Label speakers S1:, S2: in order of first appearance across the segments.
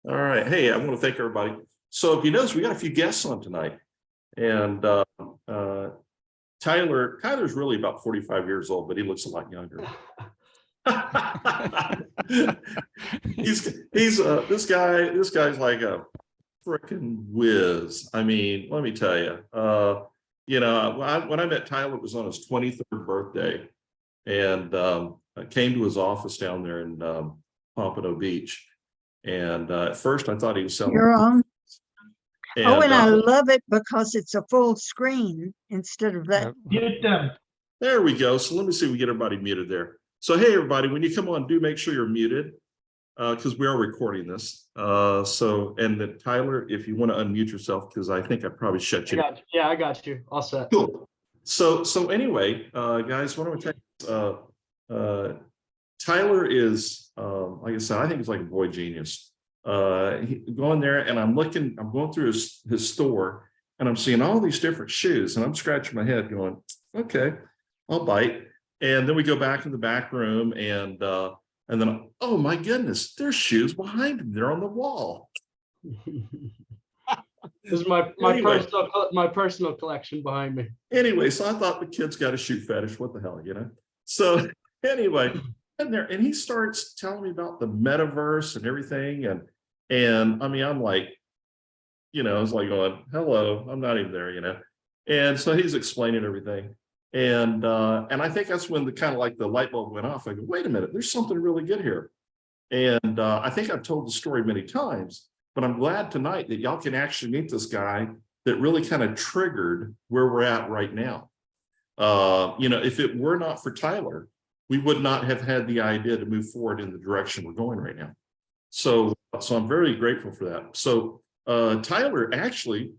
S1: All right. Hey, I want to thank everybody. So if you notice, we got a few guests on tonight. And Tyler's really about 45 years old, but he looks a lot younger. he's this guy's like a freaking whiz. I mean, let me tell you, when I met Tyler, it was on his 23rd birthday, and I came to his office down there in Pompano Beach. And at first I thought he was selling.
S2: You're on.
S1: And,
S2: oh, and I love it because it's a full screen instead of that.
S3: Mute them.
S1: There we go. So let me see if we get everybody muted there. So hey, everybody, when you come on, do make sure you're muted because we are recording this. And then Tyler, if you want to unmute yourself, because I think I probably shut you.
S3: Yeah, I got you. All set.
S1: Cool. So anyway, guys, what I'm going to tell you, Tyler is, like I said, I think he's like a boy genius. Going there and I'm going through his store and I'm seeing all these different shoes and I'm scratching my head going, okay, I'll bite. And then we go back in the back room and then, oh my goodness, there's shoes behind him. They're on the wall.
S3: This is my personal collection behind me.
S1: Anyway, so I thought the kid's got a shoe fetish. What the hell, So anyway, and he starts telling me about the metaverse and everything. And I mean, I'm like, it's like going, hello, I'm not even there, And so he's explaining everything. And I think that's when the kind of like the light bulb went off. I go, wait a minute, there's something really good here. And I think I've told the story many times, but I'm glad tonight that y'all can actually meet this guy that really kind of triggered where we're at right now. If it were not for Tyler, we would not have had the idea to move forward in the direction we're going right now. So I'm very grateful for that. So Tyler, actually,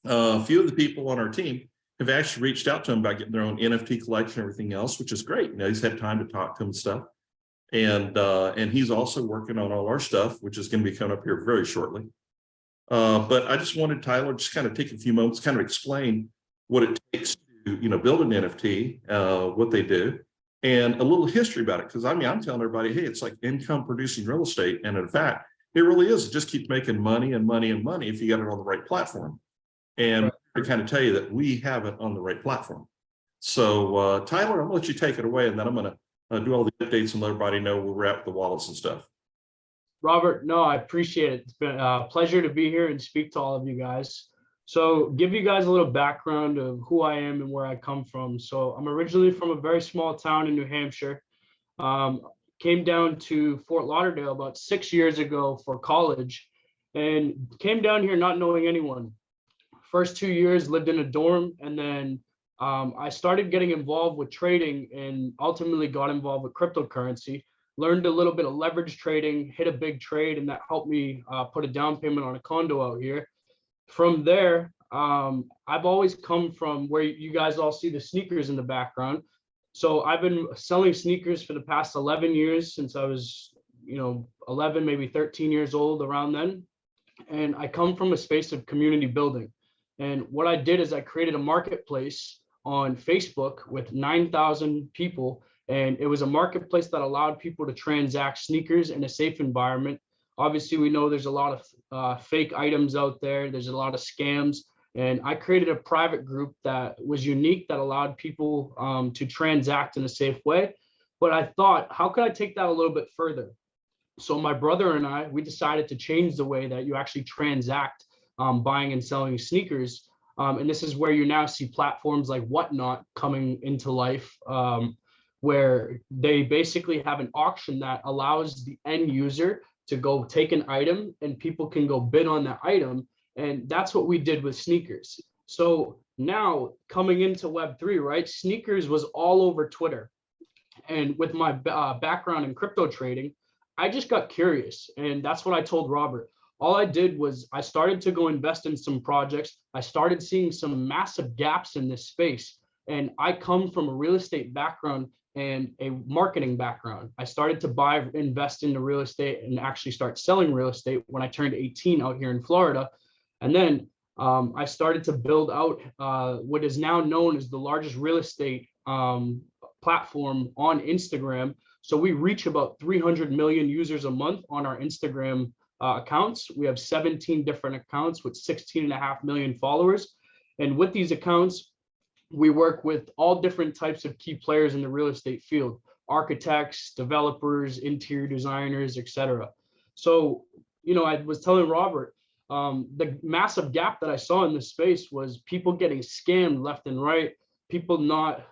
S1: a few of the people on our team have actually reached out to him about getting their own NFT collection and everything else, which is great. He's had time to talk to him and stuff. And he's also working on all our stuff, which is going to be coming up here very shortly. But I just wanted Tyler just kind of take a few moments, kind of explain what it takes to, build an NFT, what they do, and a little history about it. Because I mean, I'm telling everybody, hey, it's like income producing real estate. And in fact, it really is. It just keeps making money and money and money if you got it on the right platform. And
S3: right.
S1: To kind of tell you that we have it on the right platform. So Tyler, I'm gonna let you take it away, and then I'm gonna do all the updates and let everybody know where we're at with the wallets and stuff.
S3: Robert, no, I appreciate it. It's been a pleasure to be here and speak to all of you guys. So give you guys a little background of who I am and where I come from. So I'm originally from a very small town in New Hampshire. Came down to Fort Lauderdale about 6 years ago for college and came down here not knowing anyone. First 2 years lived in a dorm, and then I started getting involved with trading and ultimately got involved with cryptocurrency. Learned a little bit of leverage trading, hit a big trade, and that helped me put a down payment on a condo out here. From there, I've always come from where you guys all see the sneakers in the background. So I've been selling sneakers for the past 11 years since I was, 11, maybe 13 years old around then. And I come from a space of community building. And what I did is I created a marketplace on Facebook with 9,000 people. And it was a marketplace that allowed people to transact sneakers in a safe environment. Obviously, we know there's a lot of fake items out there. There's a lot of scams. And I created a private group that was unique, that allowed people to transact in a safe way. But I thought, how could I take that a little bit further? So my brother and I, we decided to change the way that you actually transact buying and selling sneakers. And this is where you now see platforms like Whatnot coming into life, where they basically have an auction that allows the end user to go take an item and people can go bid on that item. And that's what we did with sneakers. So now coming into Web3, right? Sneakers was all over Twitter. And with my background in crypto trading, I just got curious. And that's what I told Robert. All I did was I started to go invest in some projects. I started seeing some massive gaps in this space. And I come from a real estate background and a marketing background. I started to invest into real estate and actually start selling real estate when I turned 18 out here in Florida. And then I started to build out what is now known as the largest real estate platform on Instagram. So we reach about 300 million users a month on our Instagram accounts. We have 17 different accounts with 16.5 million followers. And with these accounts, we work with all different types of key players in the real estate field, architects, developers, interior designers, etc. So, I was telling Robert, the massive gap that I saw in this space was people getting scammed left and right, people not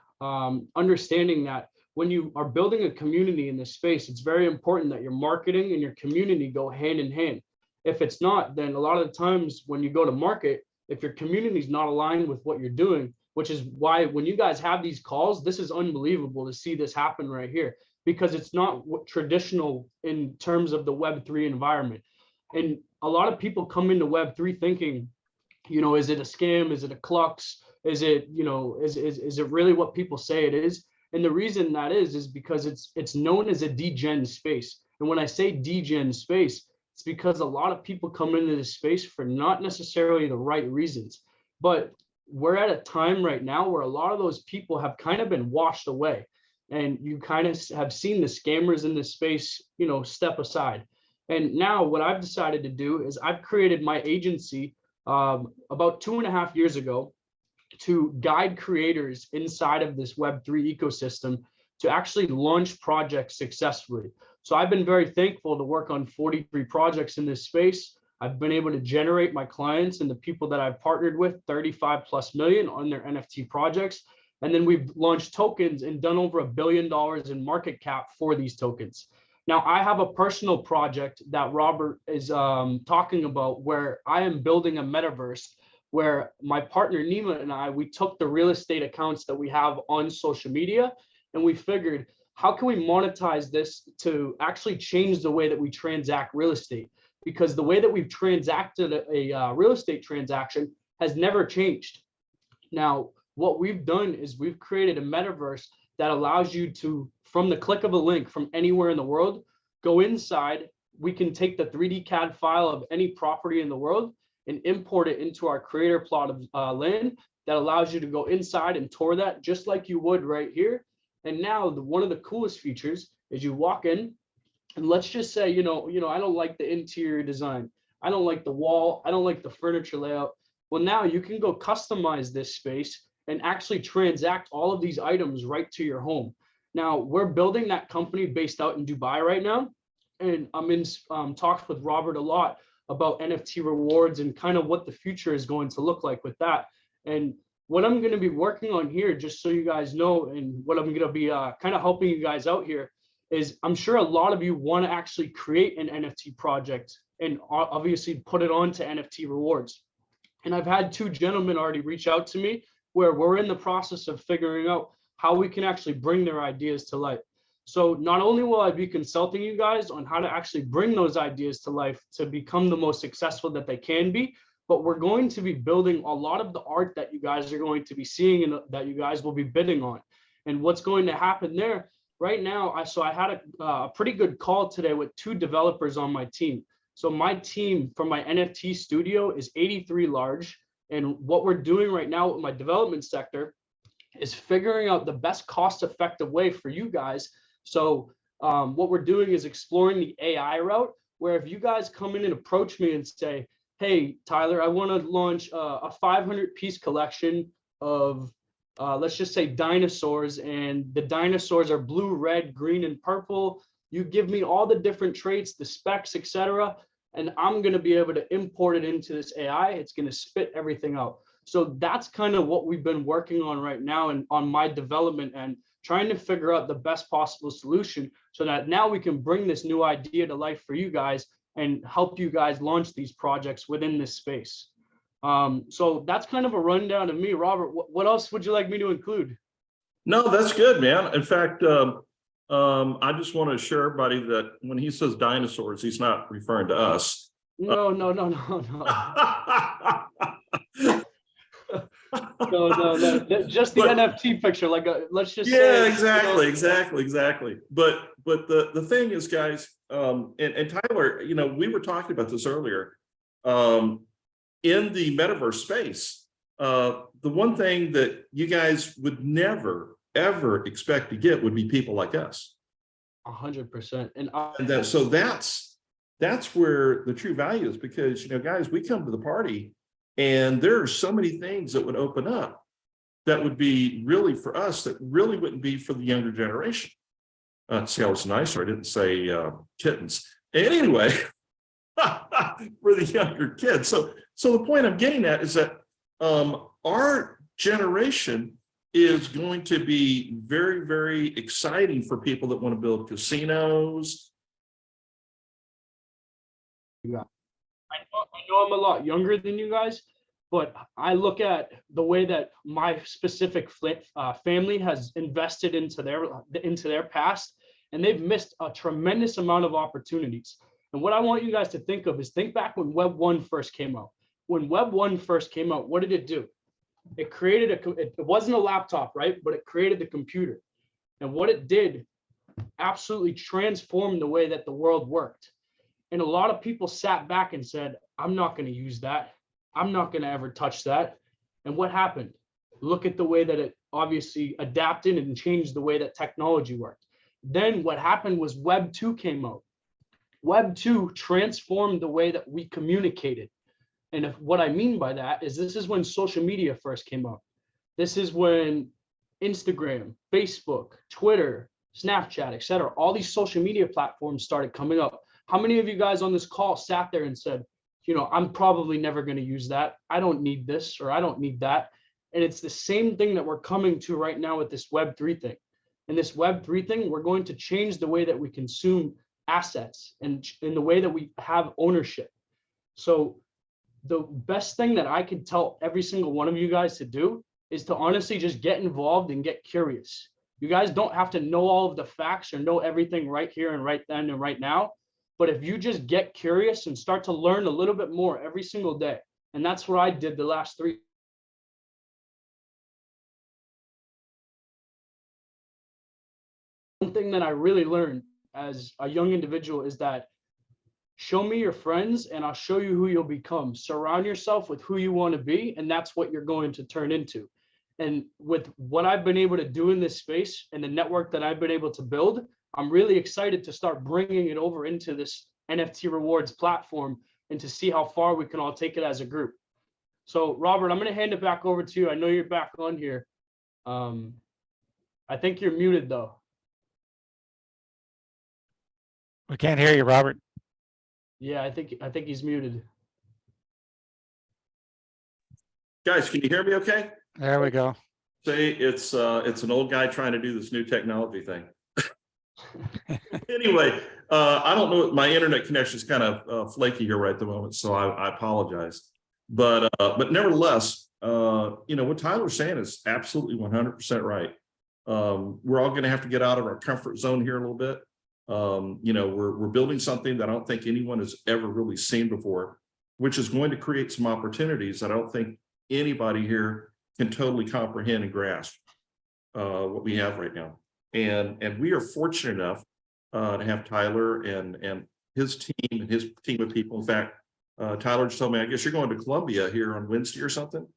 S3: understanding that when you are building a community in this space, it's very important that your marketing and your community go hand in hand. If it's not, then a lot of the times when you go to market, if your community is not aligned with what you're doing, which is why when you guys have these calls, this is unbelievable to see this happen right here, because it's not traditional in terms of the Web3 environment. And a lot of people come into Web3 thinking, is it a scam? Is it a clux? Is it, is it really what people say it is? And the reason that is because it's known as a degen space. And when I say degen space, it's because a lot of people come into this space for not necessarily the right reasons. But we're at a time right now where a lot of those people have kind of been washed away. And you kind of have seen the scammers in this space, step aside. And now what I've decided to do is I've created my agency about 2.5 years ago to guide creators inside of this Web3 ecosystem to actually launch projects successfully. So I've been very thankful to work on 43 projects in this space. I've been able to generate my clients and the people that I've partnered with 35+ million on their NFT projects. And then we've launched tokens and done over $1 billion in market cap for these tokens. Now, I have a personal project that Robert is talking about where I am building a metaverse where my partner Nima and I, we took the real estate accounts that we have on social media and we figured, how can we monetize this to actually change the way that we transact real estate? Because the way that we've transacted a real estate transaction has never changed. Now, what we've done is we've created a metaverse that allows you to, from the click of a link from anywhere in the world, go inside. We can take the 3D CAD file of any property in the world and import it into our creator plot of land that allows you to go inside and tour that just like you would right here. And now one of the coolest features is you walk in and let's just say, I don't like the interior design. I don't like the wall. I don't like the furniture layout. Well, now you can go customize this space and actually transact all of these items right to your home. Now, we're building that company based out in Dubai right now. And I'm in talks with Robert a lot about NFT rewards and kind of what the future is going to look like with that. And what I'm going to be working on here, just so you guys know, and what I'm going to be kind of helping you guys out here is I'm sure a lot of you want to actually create an NFT project and obviously put it onto NFT rewards. And I've had 2 gentlemen already reach out to me where we're in the process of figuring out how we can actually bring their ideas to life. So not only will I be consulting you guys on how to actually bring those ideas to life to become the most successful that they can be, but we're going to be building a lot of the art that you guys are going to be seeing and that you guys will be bidding on. And what's going to happen there right now, I had a pretty good call today with 2 developers on my team. So my team for my NFT studio is 83 large. And what we're doing right now with my development sector is figuring out the best cost-effective way for you guys. So what we're doing is exploring the AI route, where if you guys come in and approach me and say, hey, Tyler, I want to launch a 500-piece collection of, let's just say dinosaurs, and the dinosaurs are blue, red, green, and purple. You give me all the different traits, the specs, etc., and I'm going to be able to import it into this AI. It's going to spit everything out. So that's kind of what we've been working on right now and on my development and trying to figure out the best possible solution so that now we can bring this new idea to life for you guys and help you guys launch these projects within this space. So that's kind of a rundown of me. Robert, what else would you like me to include?
S1: No, that's good, man. In fact, I just want to assure everybody that when he says dinosaurs, he's not referring to us.
S3: No. No, just the NFT picture. Like, let's just say,
S1: exactly. But the thing is, guys, and Tyler, we were talking about this earlier. In the metaverse space, the one thing that you guys would never ever expect to get would be people like us.
S3: 100%.
S1: So that's that's where the true value is, because, you know, guys, we come to the party and there are so many things that would open up that would be really for us that really wouldn't be for the younger generation. See, I was nicer. I didn't say kittens. Anyway, for the younger kids. So the point I'm getting at is that our generation is going to be very, very exciting for people that want to build casinos.
S3: I know I'm a lot younger than you guys, but I look at the way that my specific family has invested into their past, and they've missed a tremendous amount of opportunities. And what I want you guys to think of is think back when Web 1 first came out. When Web 1 first came out, what did it do? It created it wasn't a laptop, right? But it created the computer. And what it did absolutely transformed the way that the world worked. And a lot of people sat back and said, I'm not going to use that. I'm not going to ever touch that. And what happened? Look at the way that it obviously adapted and changed the way that technology worked. Then what happened was Web 2 came out. Web 2 transformed the way that we communicated. And what I mean by that is this is when social media first came out. This is when Instagram, Facebook, Twitter, Snapchat, etc., all these social media platforms started coming up. How many of you guys on this call sat there and said, you know, I'm probably never going to use that. I don't need this, or I don't need that. And it's the same thing that we're coming to right now with this Web3 thing. And this Web3 thing, we're going to change the way that we consume assets and in the way that we have ownership. So the best thing that I could tell every single one of you guys to do is to honestly just get involved and get curious. You guys don't have to know all of the facts or know everything right here and right then and right now. But if you just get curious and start to learn a little bit more every single day, and that's what I did the last 3. One thing that I really learned as a young individual is that show me your friends and I'll show you who you'll become. Surround yourself with who you want to be, and that's what you're going to turn into. And with what I've been able to do in this space and the network that I've been able to build, I'm really excited to start bringing it over into this NFT rewards platform and to see how far we can all take it as a group. So Robert, I'm going to hand it back over to you. I know you're back on here. I think you're muted though.
S4: We can't hear you, Robert.
S3: Yeah, I think he's muted.
S1: Guys, can you hear me okay?
S4: There we go.
S1: Say it's an old guy trying to do this new technology thing. Anyway, I don't know, my internet connection is kind of flaky here right at the moment, so I apologize. But nevertheless, you know, what Tyler's saying is absolutely 100% right. We're all going to have to get out of our comfort zone here a little bit. You know, we're building something that I don't think anyone has ever really seen before, which is going to create some opportunities that I don't think anybody here can totally comprehend and grasp what we have right now. And we are fortunate enough to have Tyler and his team and his team of people. In fact, Tyler just told me, I guess you're going to Columbia here on Wednesday or something.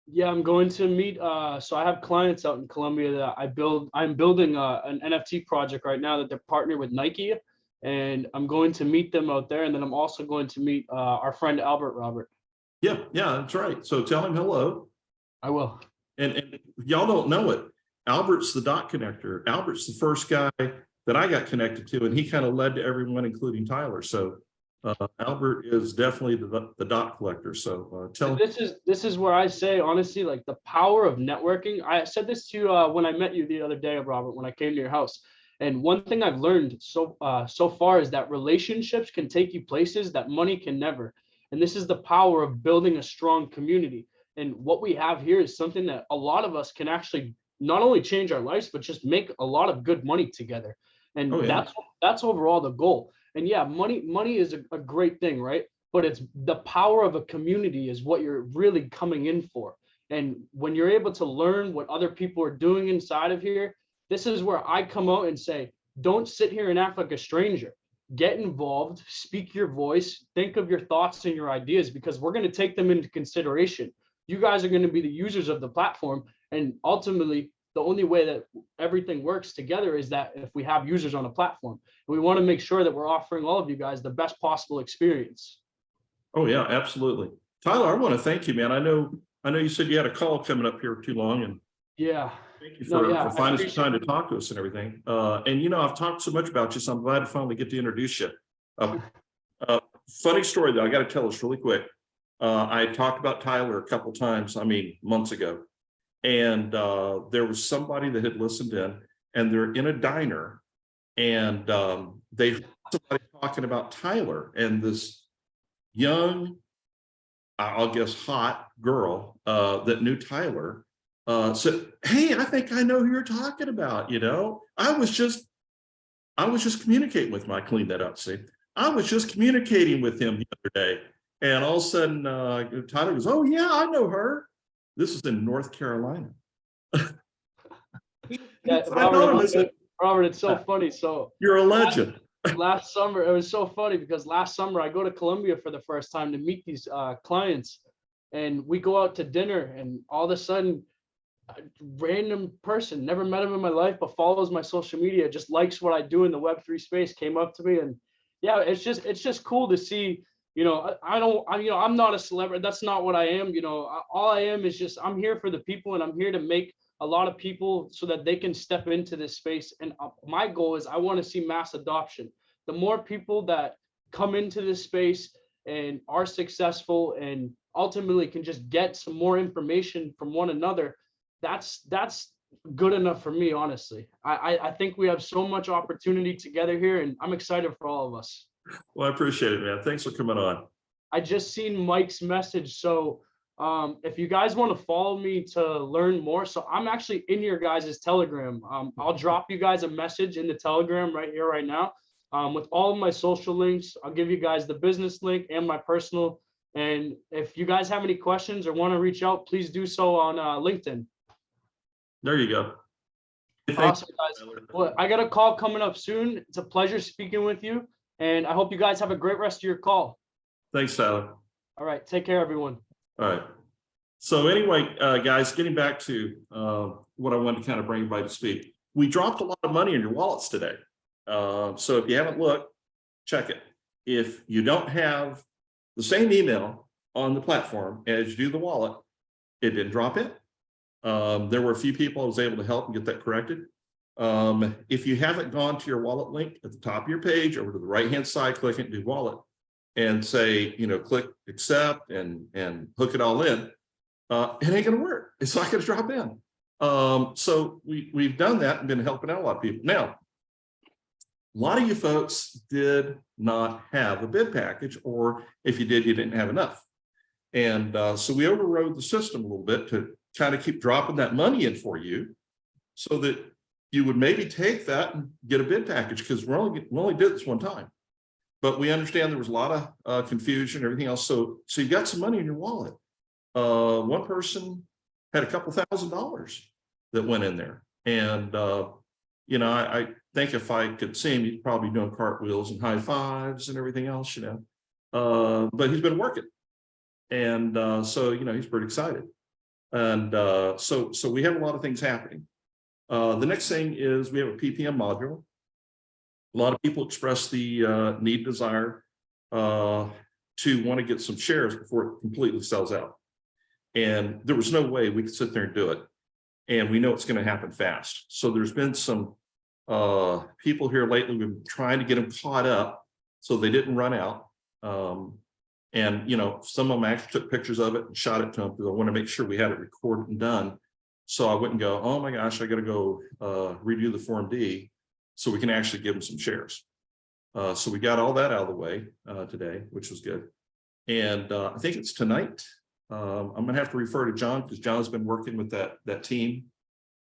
S3: Yeah, I'm going to meet. So I have clients out in Colombia that I'm building an NFT project right now that they're partnered with Nike, and I'm going to meet them out there. And then I'm also going to meet our friend Albert Robert.
S1: Yeah, that's right. So tell him hello.
S3: I will.
S1: And y'all don't know it, Albert's the dot connector. Albert's the first guy that I got connected to, and he kind of led to everyone, including Tyler. So Albert is definitely the dot collector. So tell him.
S3: This is where I say, honestly, like the power of networking. I said this to you when I met you the other day, Robert, when I came to your house. And one thing I've learned so far is that relationships can take you places that money can never. And this is the power of building a strong community. And what we have here is something that a lot of us can actually not only change our lives, but just make a lot of good money together. And that's overall the goal. And yeah, money is a great thing, right? But it's the power of a community is what you're really coming in for. And when you're able to learn what other people are doing inside of here, this is where I come out and say, don't sit here and act like a stranger. Get involved, speak your voice, think of your thoughts and your ideas, because we're going to take them into consideration. You guys are going to be the users of the platform. And ultimately, the only way that everything works together is that if we have users on a platform. We want to make sure that we're offering all of you guys the best possible experience.
S1: Oh yeah, absolutely. Tyler, I want to thank you, man. I know you said you had a call coming up here too long, and
S3: Yeah.
S1: thank you
S3: No,
S1: for,
S3: yeah,
S1: for
S3: I
S1: finding some
S3: appreciate
S1: time to talk to us and everything. And you know, I've talked so much about you, so I'm glad to finally get to introduce you. Uh, Funny story though, I got to tell this really quick. I talked about Tyler a couple times, I mean, months ago. And there was somebody that had listened in, and they're in a diner, and they heard somebody talking about Tyler, and this young, I'll guess hot girl that knew Tyler said, "Hey, I think I know who you're talking about." You know, I was just communicating with him. I cleaned that up. See, I was just communicating with him the other day, and all of a sudden, Tyler goes, "Oh yeah, I know her." This is in North Carolina.
S3: Yeah,
S1: So I told him, I said,
S3: Robert, it's so funny. So
S1: "You're a legend."
S3: last summer, it was so funny because last summer I go to Colombia for the first time to meet these clients, and we go out to dinner, and all of a sudden, a random person, never met him in my life, but follows my social media, just likes what I do in the Web3 space, came up to me, and yeah, it's just cool to see. You know, I'm not a celebrity. That's not what I am. You know, all I am is just, I'm here for the people, and I'm here to make a lot of people so that they can step into this space. And my goal is I want to see mass adoption. The more people that come into this space and are successful and ultimately can just get some more information from one another, that's good enough for me, honestly. I think we have so much opportunity together here, and I'm excited for all of us.
S1: Well, I appreciate it, man. Thanks for coming on.
S3: I just seen Mike's message. So if you guys want to follow me to learn more, so I'm actually in your guys' Telegram. I'll drop you guys a message in the Telegram right here, right now, with all of my social links. I'll give you guys the business link and my personal. And if you guys have any questions or want to reach out, please do so on LinkedIn.
S1: There you go.
S3: Awesome, guys. Well, I got a call coming up soon. It's a pleasure speaking with you, and I hope you guys have a great rest of your call.
S1: Thanks, Tyler.
S3: All right, take care, everyone.
S1: All right. So anyway, guys, getting back to what I wanted to kind of bring everybody to speak. We dropped a lot of money in your wallets today. So if you haven't looked, check it. If you don't have the same email on the platform as you do the wallet, it didn't drop in. There were a few people I was able to help and get that corrected. If you haven't gone to your wallet link at the top of your page, over to the right-hand side, click it, do wallet, and say, you know, click accept and hook it all in, it ain't gonna work. It's not gonna drop in. So we've done that and been helping out a lot of people. Now, a lot of you folks did not have a bid package, or if you did, you didn't have enough. And so we overrode the system a little bit to kind of keep dropping that money in for you, so that you would maybe take that and get a bid package, because we only did this one time. But we understand there was a lot of confusion and everything else. So you got some money in your wallet. One person had a couple $1,000s that went in there. And, you know, I think if I could see him, he'd probably doing cartwheels and high fives and everything else, you know. But he's been working. And so, you know, he's pretty excited. And so we have a lot of things happening. The next thing is we have a PPM module. A lot of people express the need, desire to want to get some shares before it completely sells out. And there was no way we could sit there and do it. And we know it's going to happen fast. So there's been some people here lately, we've been trying to get them caught up so they didn't run out. And, you know, some of them actually took pictures of it and shot it to them because I want to make sure we had it recorded and done. So I wouldn't go, oh my gosh, I got to go redo the Form D so we can actually give them some shares. So we got all that out of the way today, which was good. And I think it's tonight. I'm going to have to refer to John, because John's been working with that team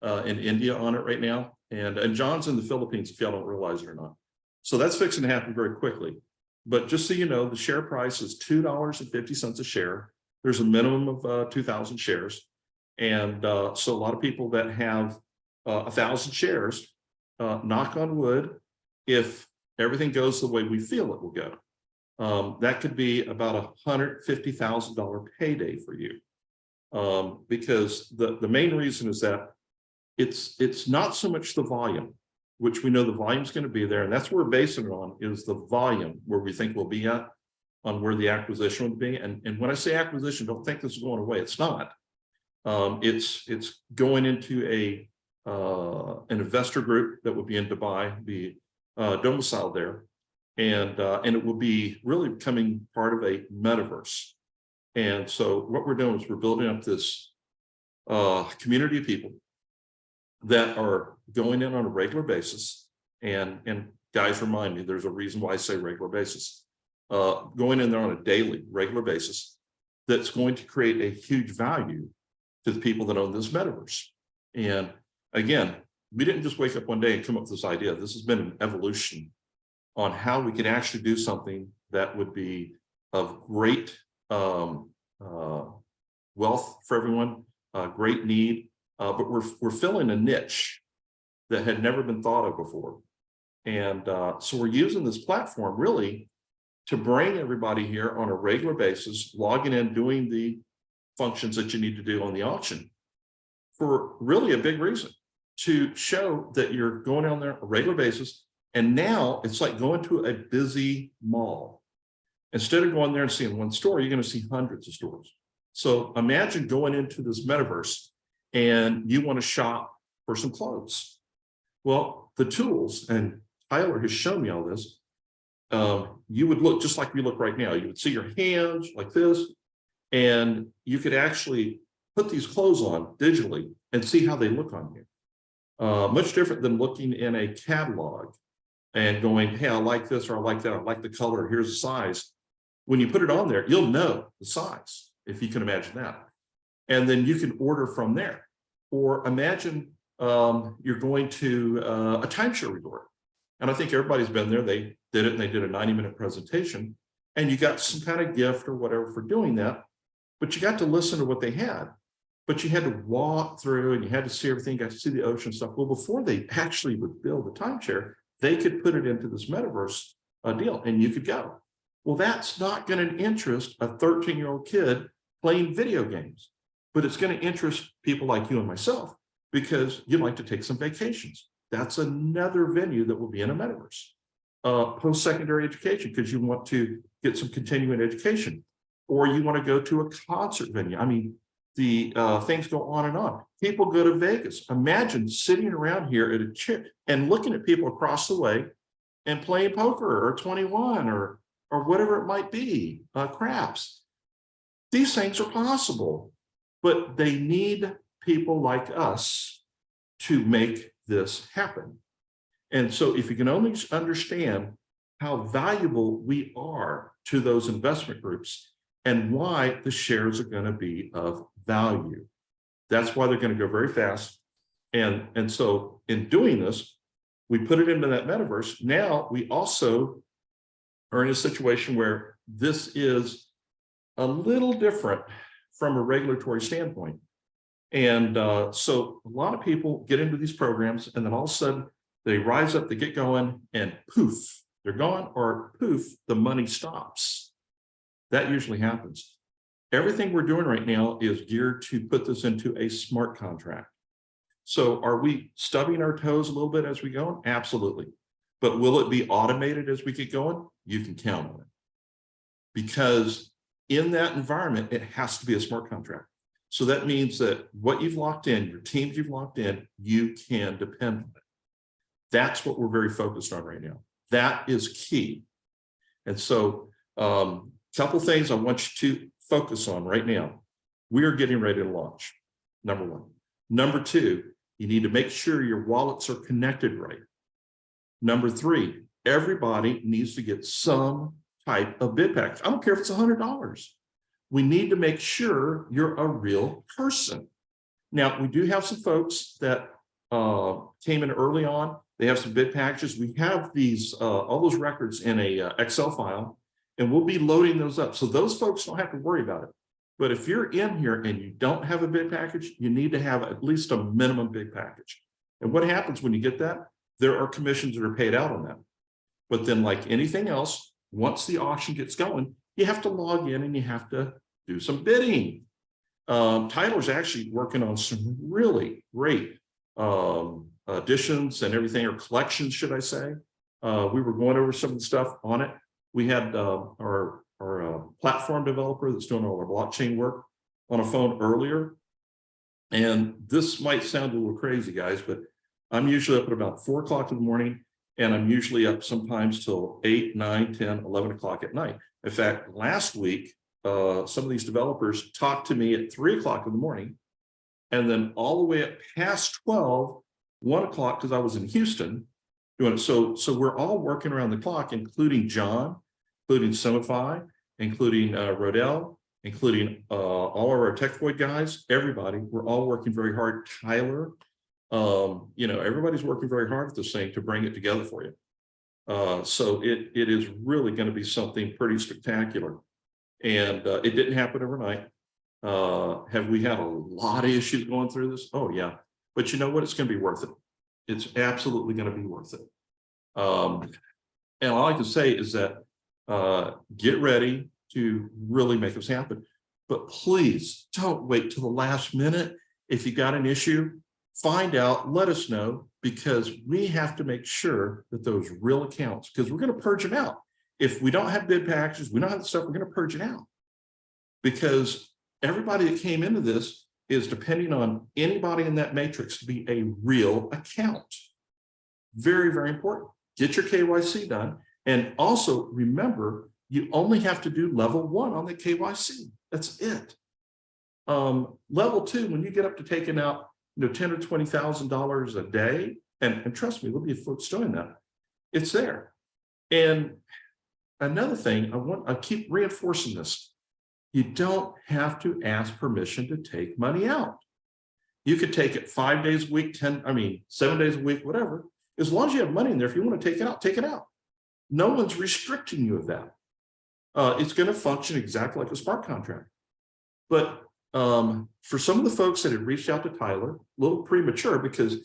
S1: in India on it right now. And John's in the Philippines, if y'all don't realize it or not. So that's fixing to happen very quickly. But just so you know, the share price is $2.50 a share. There's a minimum of 2,000 shares. And so a lot of people that have 1,000 shares, knock on wood, if everything goes the way we feel it will go, that could be about $150,000 payday for you. Because the main reason is that it's not so much the volume, which we know the volume is going to be there, and that's what we're basing it on, is the volume where we think we'll be at, on where the acquisition would be. And when I say acquisition, don't think this is going away. It's not. It's going into an investor group that would be in Dubai, be domiciled there, and it will be really becoming part of a metaverse. And so what we're doing is we're building up this community of people that are going in on a regular basis. And guys, remind me, there's a reason why I say regular basis. Going in there on a daily, regular basis, that's going to create a huge value to the people that own this metaverse. And again, we didn't just wake up one day and come up with this idea. This has been an evolution on how we can actually do something that would be of great wealth for everyone, great need, but we're filling a niche that had never been thought of before. And so we're using this platform really to bring everybody here on a regular basis, logging in, doing the functions that you need to do on the auction, for really a big reason, to show that you're going on there on a regular basis. And now it's like going to a busy mall. Instead of going there and seeing one store, you're going to see hundreds of stores. So imagine going into this metaverse and you want to shop for some clothes. Well, the tools, and Tyler has shown me all this, you would look just like we look right now. You would see your hands like this, and you could actually put these clothes on digitally and see how they look on you. Much different than looking in a catalog and going, hey, I like this, or I like that, I like the color, here's the size. When you put it on there, you'll know the size, if you can imagine that. And then you can order from there. Or imagine you're going to a timeshare resort. And I think everybody's been there. They did it, and they did a 90-minute presentation, and you got some kind of gift or whatever for doing that, but you got to listen to what they had. But you had to walk through, and you had to see everything, got to see the ocean stuff. Well, before they actually would build the timeshare, they could put it into this metaverse deal, and you could go. Well, that's not going to interest a 13-year-old kid playing video games, but it's going to interest people like you and myself, because you'd like to take some vacations. That's another venue that will be in a metaverse. Post-secondary education, because you want to get some continuing education, or you want to go to a concert venue. I mean, the things go on and on. People go to Vegas. Imagine sitting around here at a chair and looking at people across the way and playing poker or 21 or whatever it might be, craps. These things are possible, but they need people like us to make this happen. And so if you can only understand how valuable we are to those investment groups and why the shares are going to be of value, that's why they're going to go very fast. And so in doing this, we put it into that metaverse. Now we also are in a situation where this is a little different from a regulatory standpoint. And so a lot of people get into these programs, and then all of a sudden they rise up, they get going, and poof, they're gone, or poof, the money stops. That usually happens. Everything we're doing right now is geared to put this into a smart contract. So are we stubbing our toes a little bit as we go? Absolutely. But will it be automated as we get going? You can count on it. Because in that environment, it has to be a smart contract. So that means that what you've locked in, your teams you've locked in, you can depend on it. That's what we're very focused on right now. That is key. And so a couple things I want you to focus on right now. We are getting ready to launch, number one. Number two, you need to make sure your wallets are connected right. Number three, everybody needs to get some type of bid package. I don't care if it's $100. We need to make sure you're a real person. Now, we do have some folks that came in early on. They have some bid packages. We have these, all those records in a Excel file, and we'll be loading those up. So those folks don't have to worry about it. But if you're in here and you don't have a bid package, you need to have at least a minimum bid package. And what happens when you get that? There are commissions that are paid out on that. But then, like anything else, once the auction gets going, you have to log in and you have to do some bidding. Tyler's actually working on some really great additions and everything, or collections, should I say. We were going over some of the stuff on it. We had our platform developer that's doing all our blockchain work on a phone earlier. And this might sound a little crazy, guys, but I'm usually up at about 4 o'clock in the morning, and I'm usually up sometimes till 8, 9, 10, 11 o'clock at night. In fact, last week, some of these developers talked to me at 3 o'clock in the morning, and then all the way up past 12, 1 o'clock, because I was in Houston doing it. So we're all working around the clock, including John, including Semify, including Rodell, including all of our Tech Void guys, everybody. We're all working very hard. Tyler, everybody's working very hard at this thing to bring it together for you. So it is really going to be something pretty spectacular. And it didn't happen overnight. Have we had a lot of issues going through this? Oh, yeah. But you know what? It's going to be worth it. It's absolutely going to be worth it. And all I can say is that get ready to really make this happen. But please don't wait till the last minute. If you got an issue, find out, let us know, because we have to make sure that those real accounts, because we're going to purge them out. If we don't have bid packages, we don't have the stuff, we're going to purge it out. Because everybody that came into this is depending on anybody in that matrix to be a real account. Very, very important. Get your KYC done. And also remember, you only have to do level 1 on the KYC. That's it. Level 2, when you get up to taking out $10,000 or $20,000 a day, and trust me, there'll be folks doing that. It's there. And another thing, I keep reinforcing this. You don't have to ask permission to take money out. You could take it 5 days a week, 7 days a week, whatever. As long as you have money in there, if you want to take it out, take it out. No one's restricting you of that. It's going to function exactly like a smart contract. But for some of the folks that had reached out to Tyler, a little premature, because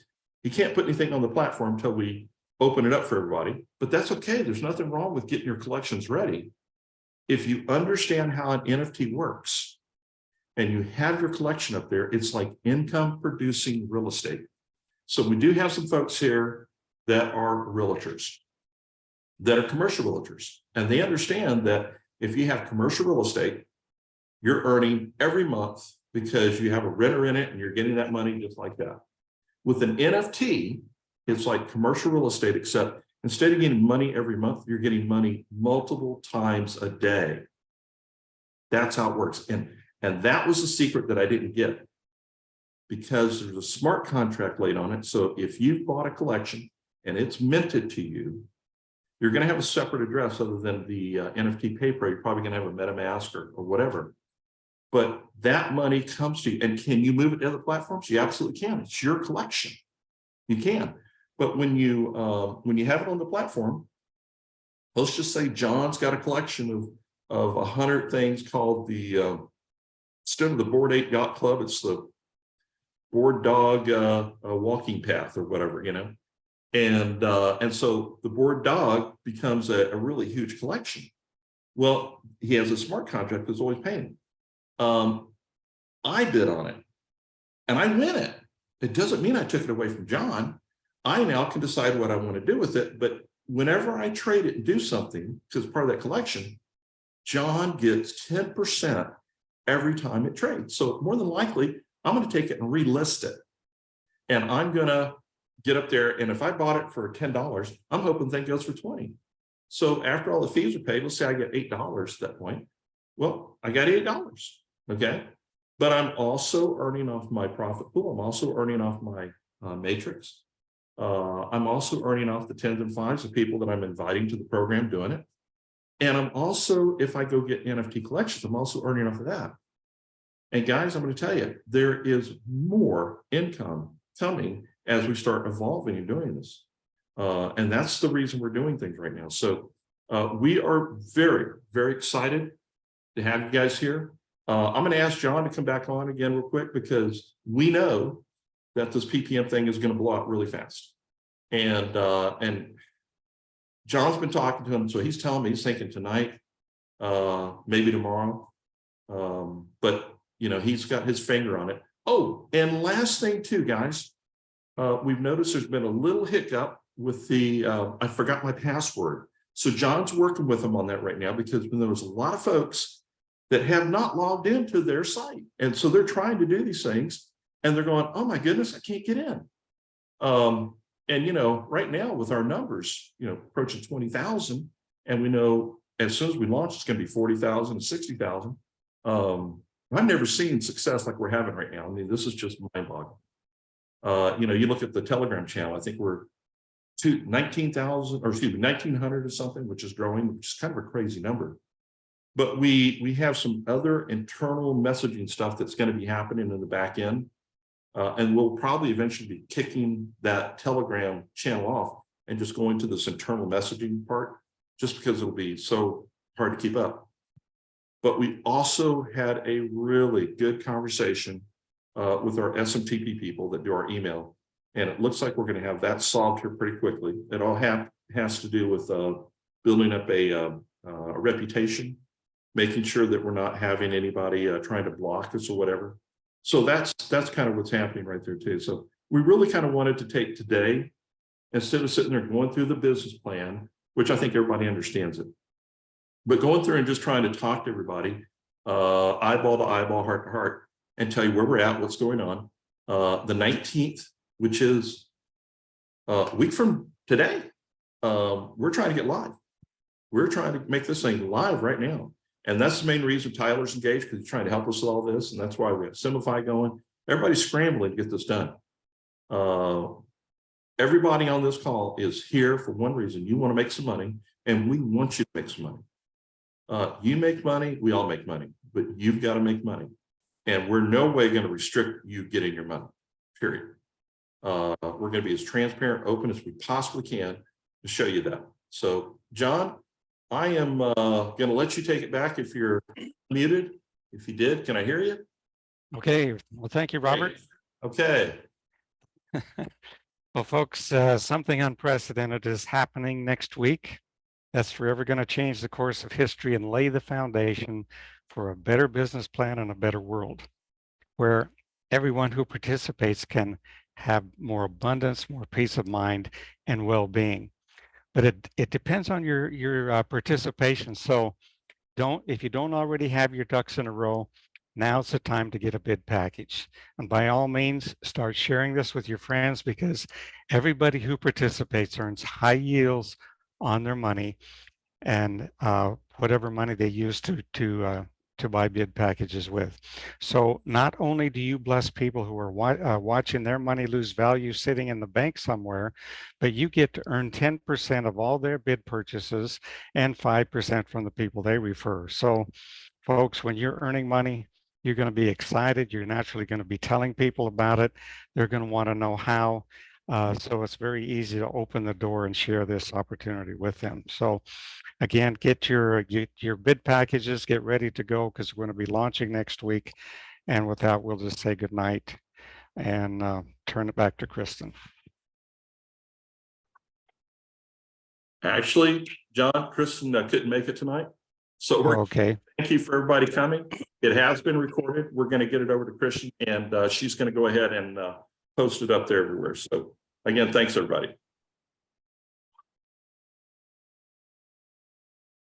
S1: he can't put anything on the platform until we open it up for everybody. But that's okay. There's nothing wrong with getting your collections ready. If you understand how an NFT works and you have your collection up there, it's like income producing real estate. So we do have some folks here that are realtors, that are commercial realtors, and they understand that if you have commercial real estate, you're earning every month because you have a renter in it and you're getting that money just like that. With an NFT, it's like commercial real estate, except instead of getting money every month, you're getting money multiple times a day. That's how it works. And that was the secret that I didn't get, because there's a smart contract laid on it. So if you've bought a collection and it's minted to you, you're going to have a separate address other than the NFT paper. You're probably going to have a MetaMask or whatever. But that money comes to you. And can you move it to other platforms? You absolutely can. It's your collection. You can. But when you have it on the platform, let's just say John's got a collection of 100 things called the instead of the Bored Ape Yacht Club, it's the Bored Dog Walking Path or whatever, And so the Bored Dog becomes a really huge collection. Well, he has a smart contract that's always paying. I bid on it and I win it. It doesn't mean I took it away from John. I now can decide what I want to do with it. But whenever I trade it and do something, because it's part of that collection, John gets 10% every time it trades. So more than likely, I'm going to take it and relist it. And I'm going to get up there. And if I bought it for $10, I'm hoping the thing goes for 20. So after all the fees are paid, let's say I get $8 at that point. Well, I got $8. Okay. But I'm also earning off my profit pool. I'm also earning off my matrix. I'm also earning off the 10s and 5s of people that I'm inviting to the program doing it. And I'm also, if I go get NFT collections, I'm also earning off of that. And guys, I'm going to tell you, there is more income coming as we start evolving and doing this. And that's the reason we're doing things right now. So we are very, very excited to have you guys here. I'm going to ask John to come back on again real quick, because we know that this PPM thing is going to blow up really fast. And John's been talking to him, so he's telling me he's thinking tonight, maybe tomorrow. But he's got his finger on it. Oh, and last thing too, guys, we've noticed there's been a little hiccup with the, I forgot my password. So John's working with them on that right now because there was a lot of folks that have not logged into their site. And so they're trying to do these things and they're going, oh my goodness, I can't get in. And, you know, right now with our numbers, you know, approaching 20,000, and we know as soon as we launch, it's going to be 40,000 and 60,000. I've never seen success like we're having right now. I mean, this is just mind-boggling. You know, you look at the Telegram channel, I think we're 19,000, or excuse me, 1,900 or something, which is growing, which is kind of a crazy number. But we have some other internal messaging stuff that's going to be happening in the back end. And we'll probably eventually be kicking that Telegram channel off and just going to this internal messaging part, just because it'll be so hard to keep up. But we also had a really good conversation with our SMTP people that do our email. And it looks like we're going to have that solved here pretty quickly. It all has to do with building up a reputation, making sure that we're not having anybody trying to block us or whatever. So that's kind of what's happening right there too. So we really kind of wanted to take today, instead of sitting there going through the business plan, which I think everybody understands it, but going through and just trying to talk to everybody, eyeball to eyeball, heart to heart, and tell you where we're at, what's going on. The 19th, which is a week from today, we're trying to get live. We're trying to make this thing live right now. And that's the main reason Tyler's engaged, because he's trying to help us with all this. And that's why we have Simplify going. Everybody's scrambling to get this done. Everybody on this call is here for one reason. You want to make some money, and we want you to make some money. You make money, we all make money, but you've got to make money. And we're no way going to restrict you getting your money, period. We're going to be as transparent, open as we possibly can to show you that. So, John, I am going to let you take it back if you're muted. If you did, can I hear you?
S4: Okay. Well, thank you, Robert.
S1: Okay.
S4: Well, folks, something unprecedented is happening next week. That's forever going to change the course of history and lay the foundation for a better business plan and a better world, where everyone who participates can have more abundance, more peace of mind, and well-being. But it depends on your participation. So if you don't already have your ducks in a row, now's the time to get a bid package. And by all means, start sharing this with your friends, because everybody who participates earns high yields on their money, and whatever money they use to buy bid packages with. So not only do you bless people who are watching their money lose value sitting in the bank somewhere, but you get to earn 10% of all their bid purchases and 5% from the people they refer. So folks, when you're earning money, you're going to be excited. You're naturally going to be telling people about it. They're going to want to know how. So it's very easy to open the door and share this opportunity with them. So again, get your bid packages, get ready to go, because we're going to be launching next week. And with that, we'll just say good night and turn it back to Kristen.
S1: Actually, John, Kristen couldn't make it tonight. So we're
S4: okay.
S1: Thank you for everybody coming. It has been recorded. We're going to get it over to Kristen, and she's going to go ahead and post it up there everywhere. So again, thanks everybody.